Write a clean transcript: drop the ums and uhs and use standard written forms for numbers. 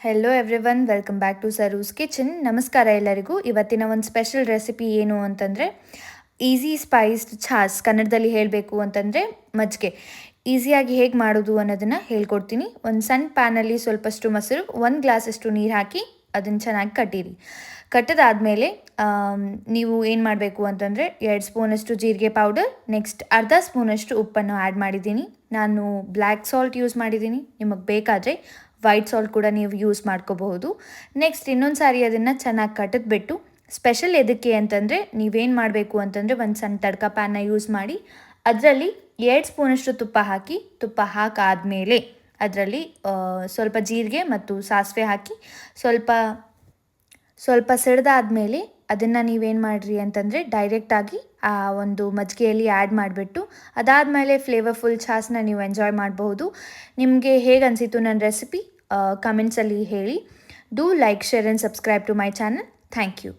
Hello everyone, welcome back to Saru's kitchen. ನಮಸ್ಕಾರ ಎಲ್ಲರಿಗೂ. ಇವತ್ತಿನ ಒಂದು ಸ್ಪೆಷಲ್ ರೆಸಿಪಿ ಏನು ಅಂತಂದರೆ ಈಸಿ ಸ್ಪೈಸ್ಡ್ ಛಾಸ್. ಕನ್ನಡದಲ್ಲಿ ಹೇಳಬೇಕು ಅಂತಂದರೆ ಮಜ್ಜಿಗೆ. ಈಸಿಯಾಗಿ ಹೇಗೆ ಮಾಡೋದು ಅನ್ನೋದನ್ನು ಹೇಳ್ಕೊಡ್ತೀನಿ. ಒಂದು ಸಣ್ಣ ಪ್ಯಾನಲ್ಲಿ ಸ್ವಲ್ಪಷ್ಟು ಮೊಸರು, 1 ಗ್ಲಾಸಷ್ಟು ನೀರು ಹಾಕಿ ಅದನ್ನು ಚೆನ್ನಾಗಿ ಕಟ್ಟಿರಿ. ಕಟ್ಟದಾದಮೇಲೆ ನೀವು ಏನು ಮಾಡಬೇಕು ಅಂತಂದರೆ 2 ಸ್ಪೂನಷ್ಟು ಜೀರಿಗೆ ಪೌಡರ್, ನೆಕ್ಸ್ಟ್ ಅರ್ಧ ಸ್ಪೂನಷ್ಟು ಉಪ್ಪನ್ನು ಆ್ಯಡ್ ಮಾಡಿದ್ದೀನಿ. ನಾನು ಬ್ಲ್ಯಾಕ್ ಸಾಲ್ಟ್ ಯೂಸ್ ಮಾಡಿದ್ದೀನಿ. ನಿಮಗೆ ಬೇಕಾದರೆ ವೈಟ್ ಸಾಲ್ಟ್ ಕೂಡ ನೀವು ಯೂಸ್ ಮಾಡ್ಕೋಬಹುದು. ನೆಕ್ಸ್ಟ್ ಇನ್ನೊಂದು ಸಾರಿ ಅದನ್ನು ಚೆನ್ನಾಗಿ ಕಟ್ಟಿದ್ಬಿಟ್ಟು, ಸ್ಪೆಷಲ್ ಎದಕ್ಕೆ ಅಂತಂದರೆ ನೀವೇನು ಮಾಡಬೇಕು ಅಂತಂದರೆ ಒಂದು ಸಣ್ಣ ತಡ್ಕ ಪ್ಯಾನ್ನ ಯೂಸ್ ಮಾಡಿ ಅದರಲ್ಲಿ 2 ಸ್ಪೂನಷ್ಟು ತುಪ್ಪ ಹಾಕಾದಮೇಲೆ ಅದರಲ್ಲಿ ಸ್ವಲ್ಪ ಜೀರಿಗೆ ಮತ್ತು ಸಾಸಿವೆ ಹಾಕಿ ಸ್ವಲ್ಪ ಸಿಡ್ದಾದ್ಮೇಲೆ ಅದನ್ನು ನೀವೇನು ಮಾಡಿರಿ ಅಂತಂದರೆ ಡೈರೆಕ್ಟಾಗಿ ಆ ಒಂದು ಮಜ್ಜಿಗೆಯಲ್ಲಿ ಆ್ಯಡ್ ಮಾಡಿಬಿಟ್ಟು ಅದಾದಮೇಲೆ ಫ್ಲೇವರ್ಫುಲ್ ಛಾಸ್ನ ನೀವು ಎಂಜಾಯ್ ಮಾಡಬಹುದು. ನಿಮಗೆ ಹೇಗೆ ಅನಿಸಿತು ನನ್ನ ರೆಸಿಪಿ ಕಮೆಂಟ್ಸಲ್ಲಿ ಹೇಳಿ. Do like, share and subscribe to my channel. Thank you.